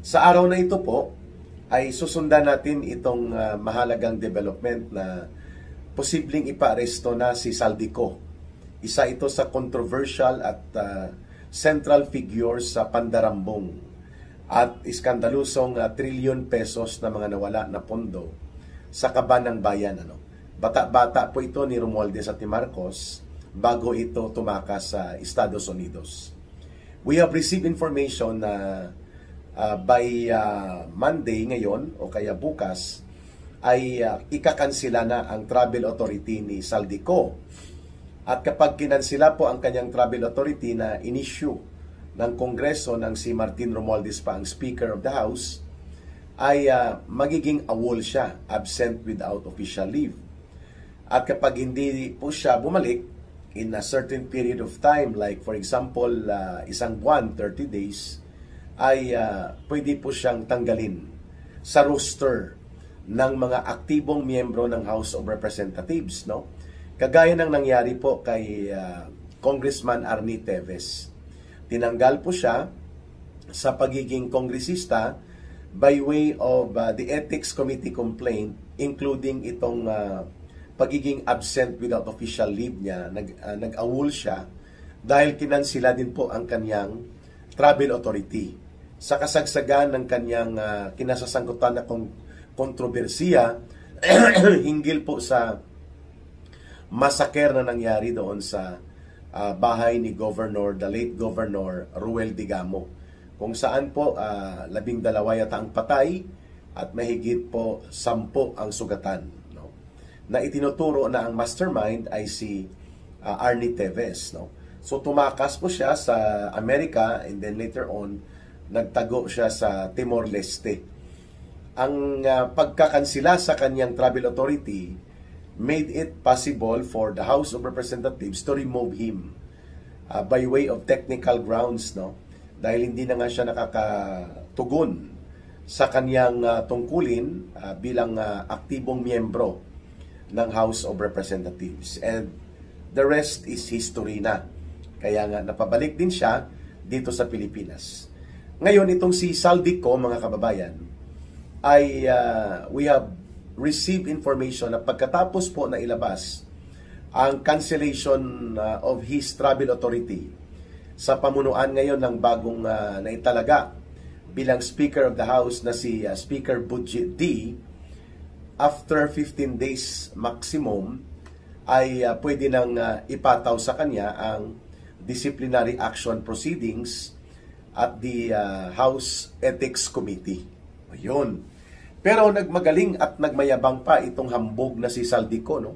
Sa araw na ito po, ay susundan natin itong mahalagang development na posibleng ipaaresto na si Saldico. Isa ito sa controversial at central figure sa pandarambong at iskandalusong trilyon pesos na mga nawala na pondo sa kaban ng bayan. Bata-bata po ito ni Romualdez at ni Marcos bago ito tumakas sa Estados Unidos. We have received information na by Monday ngayon o kaya bukas ay ikakansila na ang travel authority ni Saldico. At kapag kinansila po ang kanyang travel authority na in-issue ng Kongreso ng si Martin Romualdez pa ang Speaker of the House, ay magiging AWOL siya, absent without official leave. At kapag hindi po siya bumalik in a certain period of time, like for example, isang buwan, 30 days, ay pwede po siyang tanggalin sa roster ng mga aktibong miyembro ng House of Representatives, no? Kagaya ng nangyari po kay Congressman Arnie Teves. Tinanggal po siya sa pagiging kongresista by way of the Ethics Committee complaint, including itong pagiging absent without official leave niya. Nag-awol siya dahil kinansila din po ang kanyang travel authority. Sa kasagsagan ng kanyang kinasasangkutan na kontrobersiya hinggil po sa massacre na nangyari doon sa bahay ni the late Governor Ruel Digamo, kung saan po 12 yata ang patay at mahigit po 10 ang sugatan, no? Na itinuturo na ang mastermind ay si Arnie Teves, no? So tumakas po siya sa Amerika and then later on nagtago siya sa Timor-Leste. Ang pagkakansila sa kanyang travel authority made it possible for the House of Representatives to remove him by way of technical grounds, no? Dahil hindi na nga siya nakakatugon sa kanyang tungkulin bilang aktibong miyembro ng House of Representatives. And the rest is history na. Kaya nga napabalik din siya dito sa Pilipinas. Ngayon, itong si Saldico, mga kababayan, ay we have received information na pagkatapos po na ilabas ang cancellation of his travel authority sa pamunuan ngayon ng bagong naitalaga bilang Speaker of the House na si Speaker Budget D, after 15 days maximum ay pwede nang ipataw sa kanya ang disciplinary action proceedings at the House Ethics Committee. Ayun. Pero nagmagaling at nagmayabang pa itong hambog na si Saldico, no?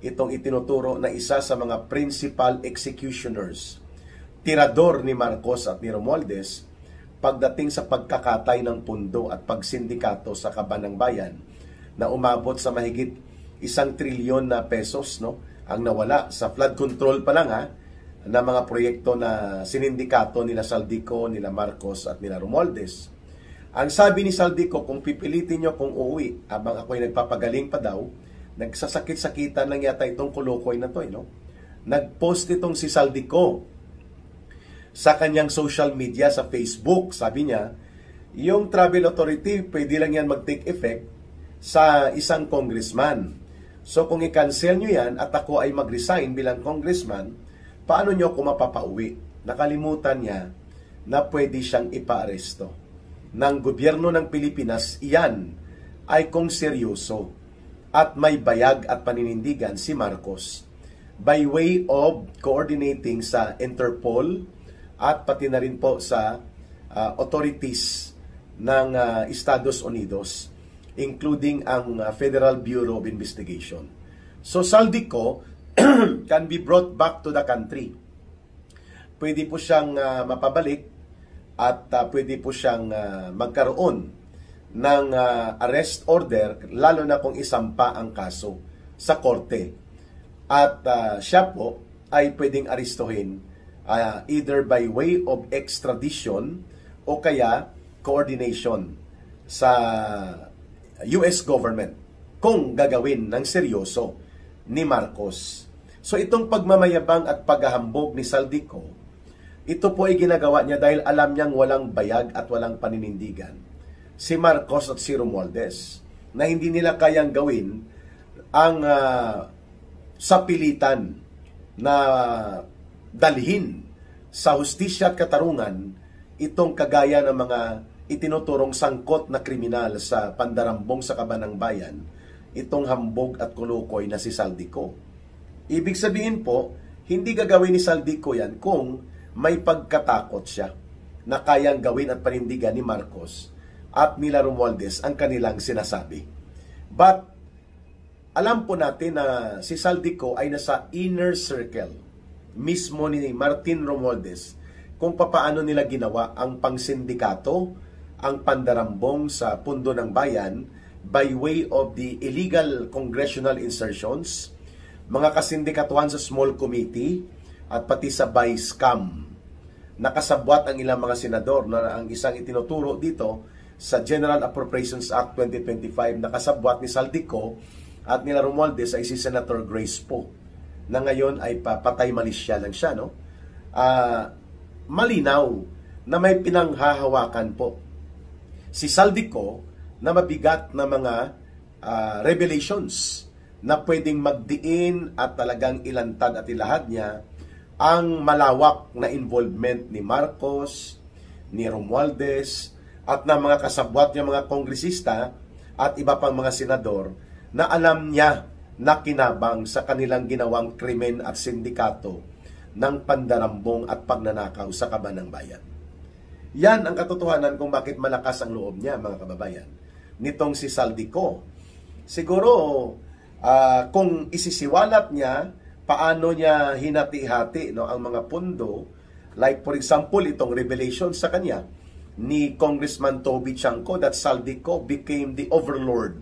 Itong itinuturo na isa sa mga principal executioners, tirador ni Marcos at ni Romualdez pagdating sa pagkakatay ng pundo at pagsindikato sa kaban ng bayan na umabot sa mahigit 1 trilyon na pesos, no? Ang nawala sa flood control pa lang, na mga proyekto na sinindikato nila Saldico, nila Marcos at nila Romualdez. Ang sabi ni Saldico, kung pipilitin nyo kung uuwi, habang ako'y nagpapagaling pa daw, nagsasakit-sakitan lang yata itong kulukoy na to, no? Nag-post itong si Saldico sa kanyang social media, sa Facebook. Sabi niya, yung travel authority, pwede lang yan mag-take effect sa isang congressman. So kung i-cancel nyo yan at ako ay mag-resign bilang congressman, paano nyo ako mapapauwi? Nakalimutan niya na pwede siyang ipaaresto ng gobyerno ng Pilipinas. Iyan ay kung seryoso at may bayag at paninindigan si Marcos by way of coordinating sa Interpol at pati na rin po sa authorities ng Estados Unidos, including ang Federal Bureau of Investigation. So Saldico can be brought back to the country. Pwede po siyang mapabalik at pwede po siyang magkaroon ng arrest order, lalo na kung isampa ang kaso sa korte. At siya po ay pwedeng arestuhin either by way of extradition o kaya coordination sa US government kung gagawin ng seryoso ni Marcos. So itong pagmamayabang at paghahambog ni Saldico Ito po ay ginagawa niya dahil alam niyang walang bayag at walang paninindigan si Marcos at si Romualdez, na hindi nila kayang gawin ang sapilitan na dalhin sa hustisya at katarungan itong kagaya ng mga itinuturong sangkot na kriminal sa pandarambong sa Kabanang Bayan, itong hambog at kulukoy na si Saldico. Ibig sabihin po, hindi gagawin ni Saldico yan kung may pagkatakot siya na kayang gawin at panindigan ni Marcos at nila Romualdez ang kanilang sinasabi. But alam po natin na si Saldico ay nasa inner circle mismo ni Martin Romualdez kung papaano nila ginawa ang pangsindikato, ang pandarambong sa pundo ng bayan by way of the illegal congressional insertions, mga kasindikatuhan sa small committee, at pati sa buy scam. Nakasabwat ang ilang mga senador na ang isang itinuturo dito sa General Appropriations Act 2025, nakasabwat ni Saldico at nila Romualdez ay si Senator Grace Poe, na ngayon ay patay malisya lang siya, no? Malinaw na may pinanghahawakan po si Saldico na mabigat na mga revelations na pwedeng magdiin at talagang ilantad at ilahad niya ang malawak na involvement ni Marcos, ni Romualdez, at ng mga kasabwat niya mga kongresista at iba pang mga senador na alam niya na kinabang sa kanilang ginawang krimen at sindikato ng pandarambong at pagnanakaw sa Kabanang Bayan. Yan ang katotohanan kung bakit malakas ang loob niya, mga kababayan, nitong si Saldico. Siguro, kung isisiwalat niya, paano niya hinati-hati, no, ang mga pundo, like for example, itong revelation sa kanya ni Congressman Toby Chanco that Saldico became the overlord.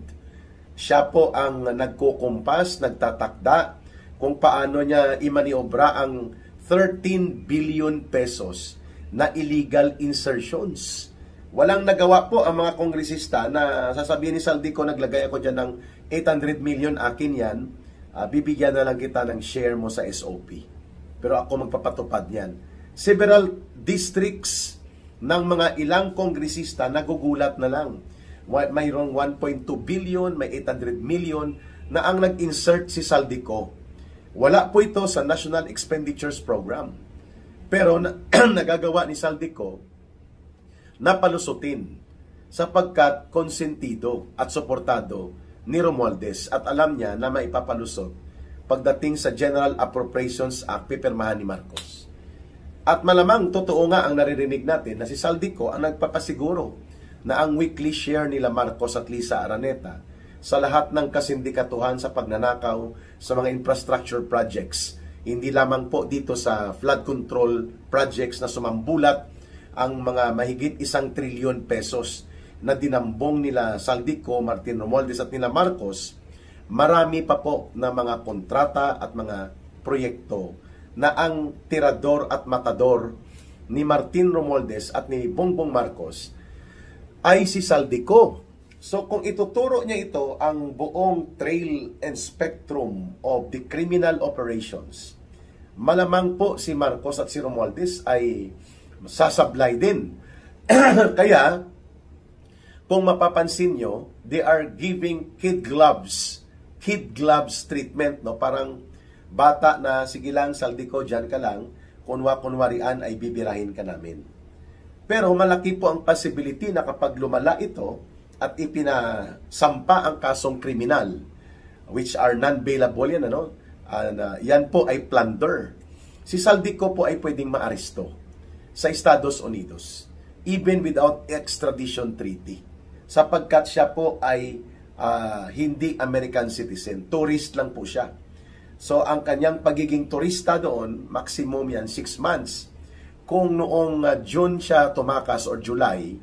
Siya po ang nagkukumpas, nagtatakda kung paano niya imaniobra ang 13 billion pesos na illegal insertions. Walang nagawa po ang mga kongresista na sasabihin ni Saldico, naglagay ako dyan ng 800 million, akin yan, bibigyan na lang kita ng share mo sa SOP. Pero ako magpapatupad yan. Several districts ng mga ilang kongresista nagugulat na lang. Mayroong 1.2 billion, may 800 million na ang nag-insert si Saldico. Wala po ito sa National Expenditures Program. Pero nagagawa ni Saldico na palusutin sapagkat konsentido at suportado ni Romualdez at alam niya na maipapalusot pagdating sa General Appropriations Act pipirmahan ni Marcos. At malamang totoo nga ang naririnig natin na si Saldico ang nagpapasiguro na ang weekly share nila Marcos at Lisa Araneta sa lahat ng kasindikatuhan sa pagnanakaw sa mga infrastructure projects, hindi lamang po dito sa flood control projects na sumambulat ang mga mahigit 1 trilyon pesos na dinambong nila Saldico, Martin Romualdez at nila Marcos, marami pa po na mga kontrata at mga proyekto na ang tirador at matador ni Martin Romualdez at ni Bongbong Marcos ay si Saldico. So kung ituturo niya ito ang buong trail and spectrum of the criminal operations, malamang po si Marcos at si Romualdez ay sasablay din. Kaya, kung mapapansin nyo, they are giving kid gloves treatment, no? Parang bata na, sige lang, Saldico, dyan ka lang, kunwarian ay bibirahin ka namin. Pero malaki po ang possibility na kapag lumala ito at ipinasampa ang kasong kriminal, which are non-bailable yan, ano? Yan po ay plunder. Si Saldico po ay pwedeng maaresto sa Estados Unidos, even without extradition treaty, sapagkat siya po ay hindi American citizen, tourist lang po siya. So ang kanyang pagiging turista doon, maximum yan 6 months. Kung noong June siya tumakas or July,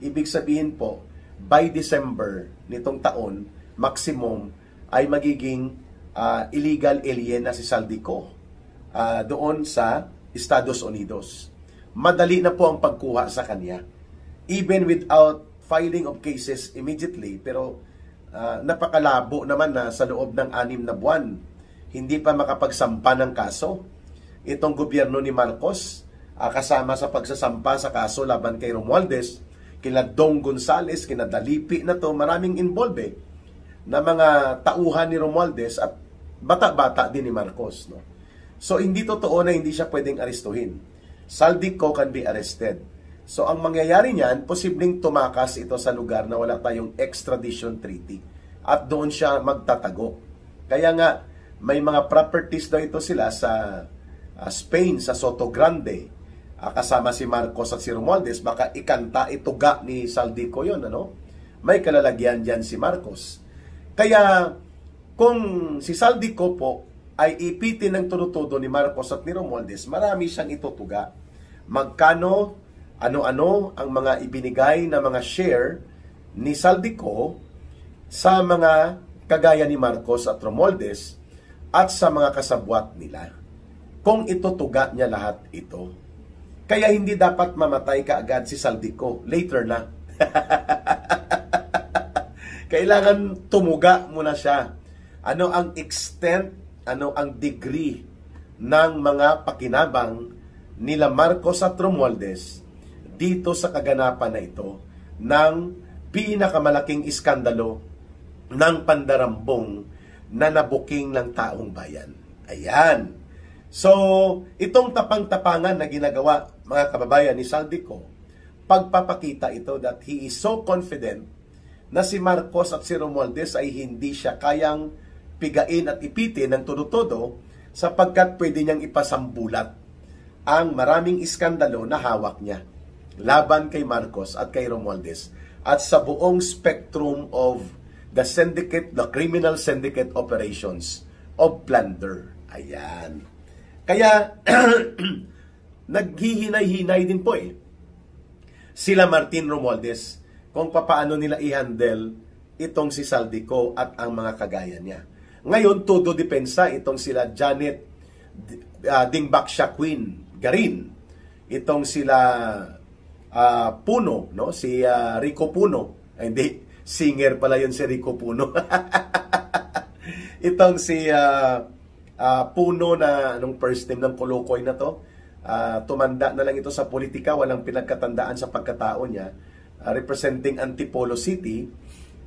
ibig sabihin po, by December nitong taon, maximum ay magiging illegal alien na si Saldico doon sa Estados Unidos. Madali na po ang pagkuha sa kanya, even without filing of cases immediately. Pero napakalabo naman na sa loob ng 6 na buwan, hindi pa makapagsampa ng kaso itong gobyerno ni Marcos kasama sa pagsasampa sa kaso laban kay Romualdez, kina Dong Gonzales, kina Dalipi na to, maraming involved na mga tauhan ni Romualdez at bata-bata din ni Marcos. No? So hindi totoo na hindi siya pwedeng arestuhin. Saldico can be arrested. So ang mangyayari niyan, posibleng tumakas ito sa lugar na wala tayong extradition treaty at doon siya magtatago. Kaya nga, may mga properties daw ito sila sa Spain, sa Soto Grande, kasama si Marcos at si Romualdez. Baka ikanta, ituga ni Saldico yon, ano? May kalalagyan dyan si Marcos. Kaya kung si Saldico po ay ipitin ng tunutudo ni Marcos at ni Romualdez, marami siyang itutuga. Magkano, ano-ano ang mga ibinigay na mga share ni Saldico sa mga kagaya ni Marcos at Romualdez at sa mga kasabwat nila. Kung itutuga niya lahat ito. Kaya hindi dapat mamatay kaagad si Saldico. Later na. Kailangan tumuga muna siya. Ano ang extent, ano ang degree ng mga pakinabang nila Marcos at Romualdez dito sa kaganapan na ito ng pinakamalaking iskandalo ng pandarambong na nabuking ng taong bayan. Ayan. So, itong tapang-tapangan na ginagawa, mga kababayan, ni Saldico, pagpapakita ito that he is so confident na si Marcos at si Romualdez ay hindi siya kayang pigain at ipitin ng todo-todo sapagkat pwede niyang ipasambulat ang maraming iskandalo na hawak niya laban kay Marcos at kay Romualdez at sa buong spectrum of the syndicate, the criminal syndicate operations of plunder. Ayan. Kaya, naghihinay-hinay din po sila Martin Romualdez kung papaano nila i-handle itong si Saldico at ang mga kagaya niya. Ngayon, todo depensa itong sila Janet Dingbaksha Queen Garin, itong sila Puno, no? Si Rico Puno. Ay, hindi, singer pala yun si Rico Puno. Itong si Puno na nung first name ng Kolokoy na to, tumanda na lang ito sa politika, walang pinagkatandaan sa pagkatao niya, representing Antipolo City,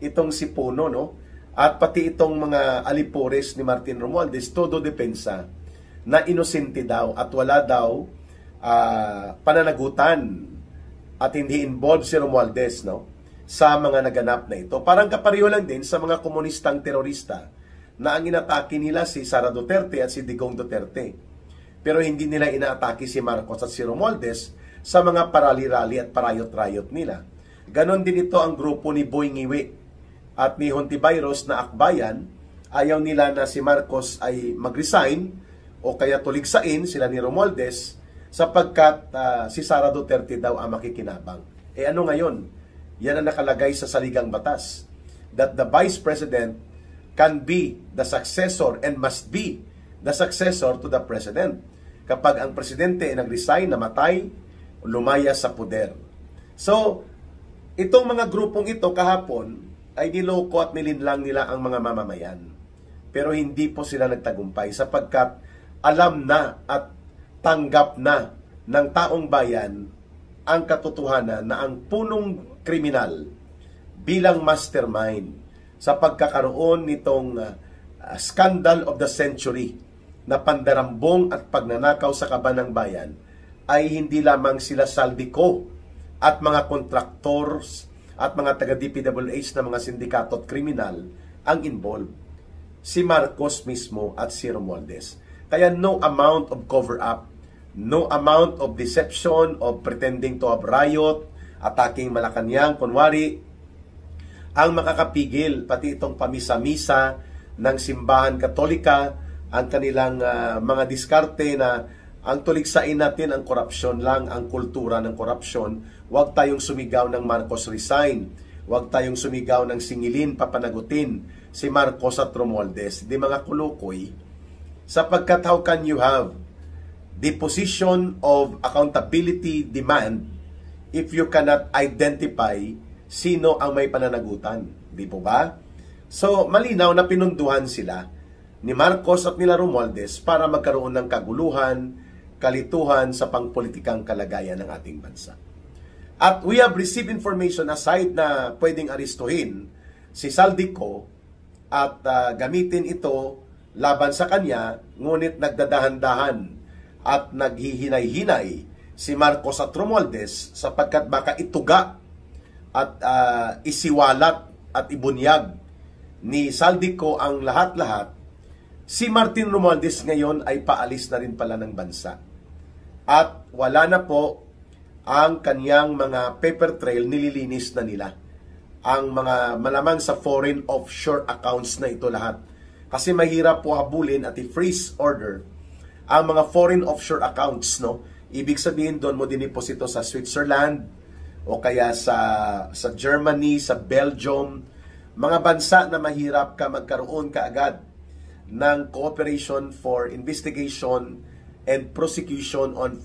itong si Puno, no? At pati itong mga alipores ni Martin Romualdez, todo depensa na inosente daw at wala daw pananagutan at hindi involved si Romualdez, no? Sa mga naganap na ito. Parang kapareho lang din sa mga komunistang terorista na ang inatake nila si Sara Duterte at si Digong Duterte. Pero hindi nila inaatake si Marcos at si Romualdez sa mga parali-rali at parayot-rayot nila. Ganon din ito ang grupo ni Boy Ngiwi at ni Hontiveros na akbayan. Ayaw nila na si Marcos ay mag-resign o kaya tuligsain sila ni Romualdez sapagkat si Sara Duterte daw ang makikinabang. Ano ngayon? Yan ang nakalagay sa saligang batas. That the Vice President can be the successor and must be the successor to the President. Kapag ang Presidente ay nag-resign, namatay, lumaya sa poder. So, itong mga grupong ito kahapon ay niloko at nilinlang nila ang mga mamamayan. Pero hindi po sila nagtagumpay sapagkat alam na at tanggap na ng taong bayan ang katotohanan na ang punong kriminal bilang mastermind sa pagkakaroon nitong scandal of the century na pandarambong at pagnanakaw sa kaban ng bayan ay hindi lamang sila Saldico at mga contractors at mga taga-DPWH na mga sindikato at kriminal ang involved. Si Marcos mismo at si Romualdez. Kaya no amount of cover-up, no amount of deception, of pretending to have riot, attacking Malacanang, kunwari, ang makakapigil, pati itong pamisa-misa ng simbahan katolika, ang kanilang mga diskarte na ang tuligsain natin ang korupsyon lang, ang kultura ng korupsyon. Huwag tayong sumigaw ng Marcos resign. Huwag tayong sumigaw ng singilin, papanagutin si Marcos at Romualdez. Di mga kulukoy, sapagkat how can you have the position of accountability demand if you cannot identify sino ang may pananagutan? Di po ba? So, malinaw na pinunduhan sila ni Marcos at nila Romualdez para magkaroon ng kaguluhan, kalituhan sa pangpolitikang kalagayan ng ating bansa. At we have received information aside na pwedeng aristuhin si Saldico at gamitin ito laban sa kanya, ngunit nagdadahan-dahan at naghihinay-hinay si Marcos at Romualdez sapagkat baka ituga at isiwalat at ibunyag ni Saldico ang lahat-lahat. Si Martin Romualdez ngayon ay paalis na rin pala ng bansa. At wala na po ang kanyang mga paper trail, nililinis na nila. Ang mga malamang sa foreign offshore accounts na ito lahat. Kasi mahirap po habulin at i-freeze order ang mga foreign offshore accounts, no? Ibig sabihin doon mo diniposito sa Switzerland o kaya sa Germany, sa Belgium, mga bansa na mahirap ka magkaroon kaagad ng cooperation for investigation and prosecution on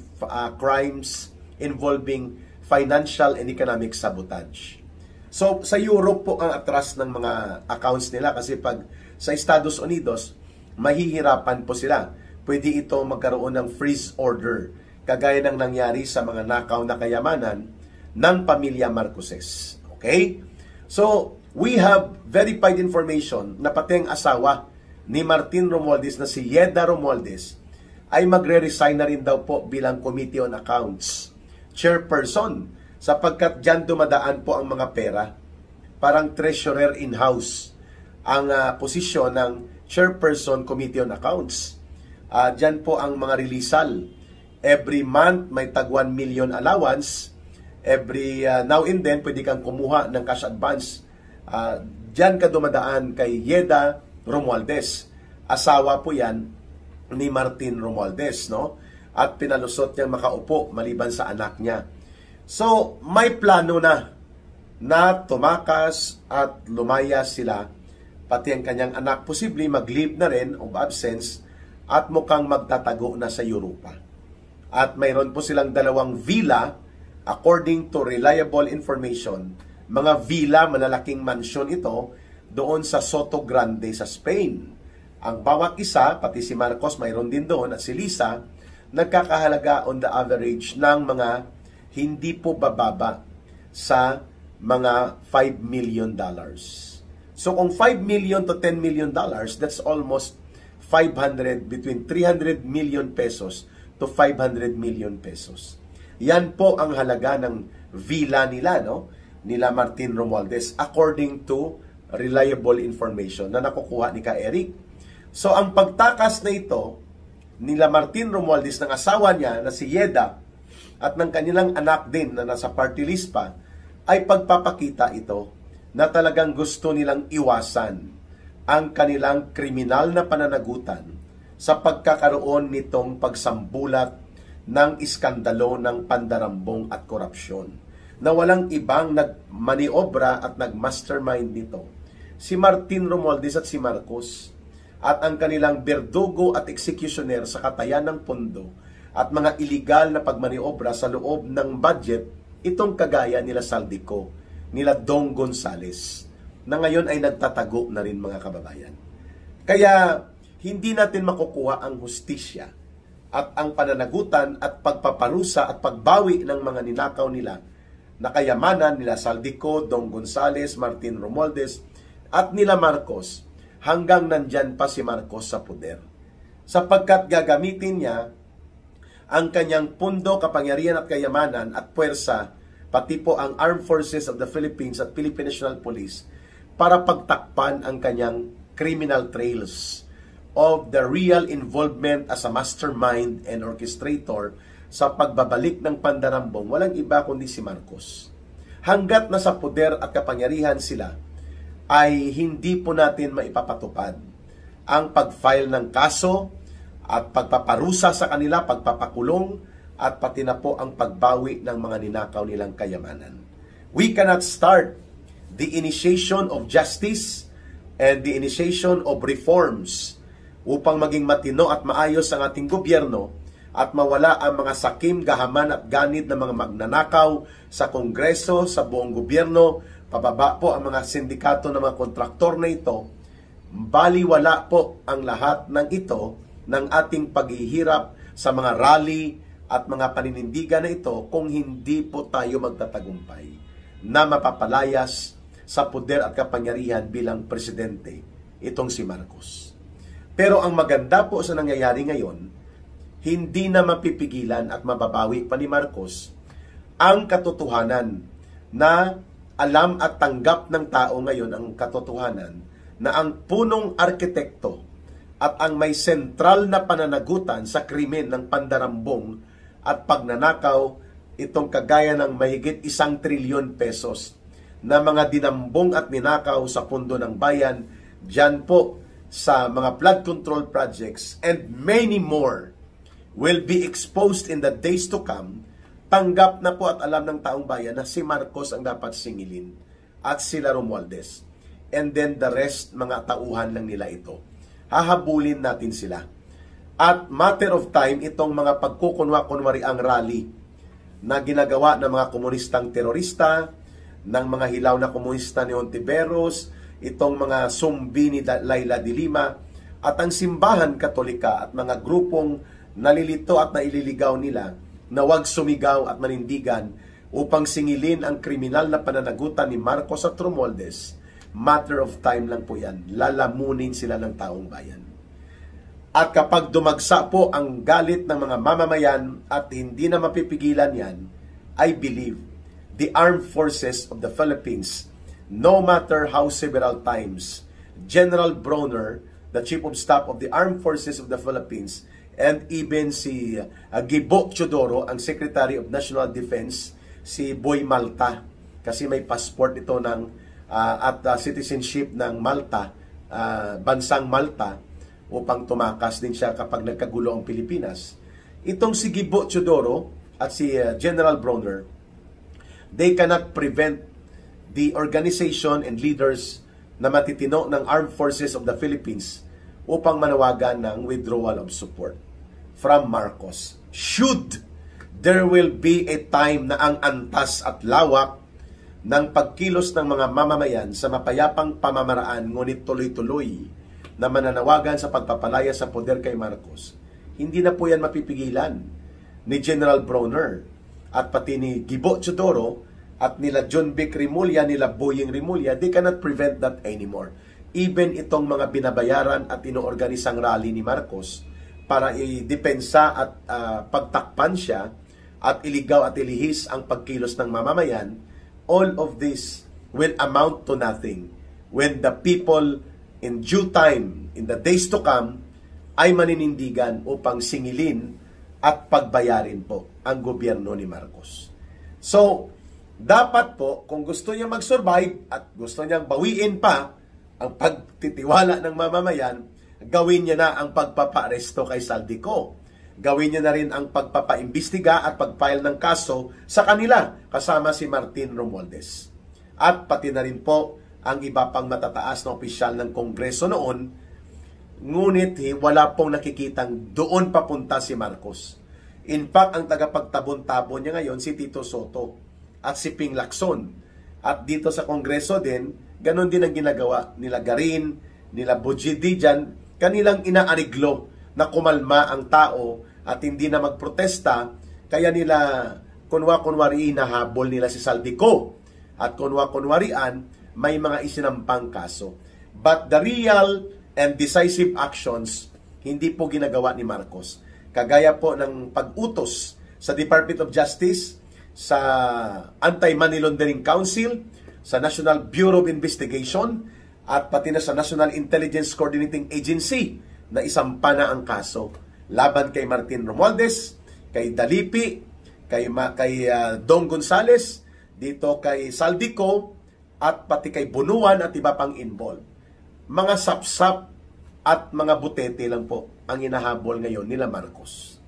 crimes involving financial and economic sabotage. So, sa Europe po ang atras ng mga accounts nila kasi pag sa Estados Unidos, mahihirapan po sila. Pwede ito magkaroon ng freeze order, kagaya ng nangyari sa mga nakaw na kayamanan ng pamilya Marcoses. Okay? So, we have verified information na pati ang asawa ni Martin Romualdez na si Yeda Romualdez ay magre-resign na rin daw po bilang Committee on Accounts chairperson sapagkat dyan dumadaan po ang mga pera. Parang treasurer in-house ang posisyon ng chairperson Committee on Accounts. Dyan po ang mga rilisal. Every month may tag 1 million allowance. Every now and then pwede kang kumuha ng cash advance. Dyan ka dumadaan kay Yeda Romualdez. Asawa po yan ni Martin Romualdez, no? At pinalusot niyang makaupo maliban sa anak niya. So, may plano na tumakas at lumayas sila, pati ang kanyang anak posible mag-leave na rin of absence at mukhang magtatago na sa Europa. At mayroon po silang 2 villa according to reliable information. Mga villa, malalaking mansyon ito doon sa Soto Grande sa Spain. Ang bawat isa, pati si Marcos mayroon din doon at si Lisa, nagkakahalaga on the average ng mga hindi po bababa sa mga $5 million. So kung $5 million to $10 million, that's almost between 300 million pesos to 500 million pesos. Yan po ang halaga ng villa nila, no? Nila Martin Romualdez according to reliable information na nakukuha ni Ka Eric. So ang pagtakas na ito nila Martin Romualdez ng asawa niya na si Yeda at ng kanilang anak din na nasa party list pa ay pagpapakita ito na talagang gusto nilang iwasan ang kanilang kriminal na pananagutan sa pagkakaroon nitong pagsambulat ng iskandalo ng pandarambong at korupsyon na walang ibang nagmaniobra at nagmastermind nito. Si Martin Romualdez at si Marcos at ang kanilang berdugo at executioner sa katayan ng pondo at mga iligal na pagmaniobra sa loob ng budget, itong kagaya nila Saldico, nila Dong Gonzales, na ngayon ay nagtatago na rin mga kababayan. Kaya hindi natin makukuha ang hustisya at ang pananagutan at pagpaparusa at pagbawi ng mga ninakaw nila na kayamanan nila Saldico, Dong Gonzales, Martin Romualdez at nila Marcos hanggang nandyan pa si Marcos sa poder. Sapagkat gagamitin niya ang kanyang pundo, kapangyarihan at kayamanan at puwersa, pati po ang Armed Forces of the Philippines at Philippine National Police para pagtakpan ang kanyang criminal trails of the real involvement as a mastermind and orchestrator sa pagbabalik ng pandarambong. Walang iba kundi si Marcos. Hanggat nasa poder at kapangyarihan sila, ay hindi po natin maipapatupad ang pag-file ng kaso at pagpaparusa sa kanila, pagpapakulong, at pati na po ang pagbawi ng mga ninakaw nilang kayamanan. We cannot start the initiation of justice and the initiation of reforms upang maging matino at maayos ang ating gobyerno at mawala ang mga sakim, gahaman at ganid ng mga magnanakaw sa Kongreso, sa buong gobyerno, pababa po ang mga sindikato ng mga kontraktor na ito, baliwala po ang lahat ng ito ng ating paghihirap sa mga rally at mga paninindigan na ito kung hindi po tayo magtatagumpay na mapapalayas sa poder at kapangyarihan bilang presidente itong si Marcos. Pero ang maganda po sa nangyayari ngayon, hindi na mapipigilan at mababawi pa ni Marcos ang katotohanan na alam at tanggap ng tao ngayon ang katotohanan na ang punong arkitekto at ang may sentral na pananagutan sa krimen ng pandarambong at pagnanakaw itong kagaya ng mahigit 1 trilyon pesos na mga dinambong at ninakaw sa pundo ng bayan, dyan po sa mga flood control projects and many more will be exposed in the days to come. Tanggap na po at alam ng taong bayan na si Marcos ang dapat singilin at sila Romualdez. And then the rest, mga tauhan lang nila ito. Hahabulin natin sila. At matter of time, itong mga pagkukunwa-kunwari ang rally na ginagawa ng mga komunistang terorista, ng mga hilaw na komunista ni Ontiveros, itong mga sumbi ni Laila de Lima, at ang simbahan katolika at mga grupong nalilito at naililigaw nila na huwag sumigaw at manindigan upang singilin ang kriminal na pananagutan ni Marcos at Romualdez. Matter of time lang po yan. Lalamunin sila ng taong bayan. At kapag dumagsa po ang galit ng mga mamamayan at hindi na mapipigilan yan, I believe the armed forces of the Philippines, no matter how several times, General Bronner, the Chief of Staff of the Armed Forces of the Philippines, and even si Gibo Teodoro, ang Secretary of National Defense, si Boy Malta, kasi may passport ito ng at citizenship ng Malta, bansang Malta, upang tumakas din siya kapag nagkagulo ang Pilipinas. Itong si Gibo Teodoro at si General Bronner, they cannot prevent the organization and leaders na matitino ng Armed Forces of the Philippines upang manawagan ng withdrawal of support from Marcos. Should there will be a time na ang antas at lawak ng pagkilos ng mga mamamayan sa mapayapang pamamaraan ngunit tuloy-tuloy na mananawagan sa pagpapalaya sa poder kay Marcos, hindi na po yan mapipigilan ni General Bronner at pati ni Gibo Teodoro at nila John Vic Rimulya, nila Boying Rimulya. They cannot prevent that anymore. Even itong mga binabayaran at inoorganisang rally ni Marcos para i-depensa at pagtakpan siya at iligaw at ilihis ang pagkilos ng mamamayan, all of this will amount to nothing when the people in due time, in the days to come, ay maninindigan upang singilin at pagbayarin po ang gobyerno ni Marcos. So, dapat po, kung gusto niya mag-survive at gusto niyang bawiin pa ang pagtitiwala ng mamamayan, gawin niya na ang pagpapaaresto kay Saldico. Gawin niya na rin ang pagpapaimbestiga at pagfile ng kaso sa kanila kasama si Martin Romualdez. At pati na rin po ang iba pang matataas na opisyal ng Kongreso noon, ngunit wala pong nakikitang doon papunta si Marcos. In fact, ang tagapagtabon-tabon niya ngayon si Tito Soto at si Ping Lacson. At dito sa Kongreso din, ganon din ang ginagawa nila Garin, nila Bujidi dyan, kanilang inaariglo na kumalma ang tao at hindi na magprotesta, kaya nila kunwa-kunwari nahabol nila si Saldico at kunwa-kunwarian may mga isinampang kaso. But the real and decisive actions hindi po ginagawa ni Marcos. Kagaya po ng pag-utos sa Department of Justice, sa Anti-Money Laundering Council, sa National Bureau of Investigation, at pati na sa National Intelligence Coordinating Agency na isampa na ang kaso laban kay Martin Romualdez, kay Dalipi, kay Dong Gonzales, dito kay Saldico, at pati kay Bunuan at iba pang involved. Mga sapsap at mga butete lang po ang hinahabol ngayon nila Marcos,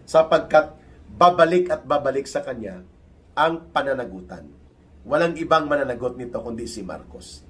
sapagkat babalik at babalik sa kanya ang pananagutan. Walang ibang mananagot nito kundi si Marcos.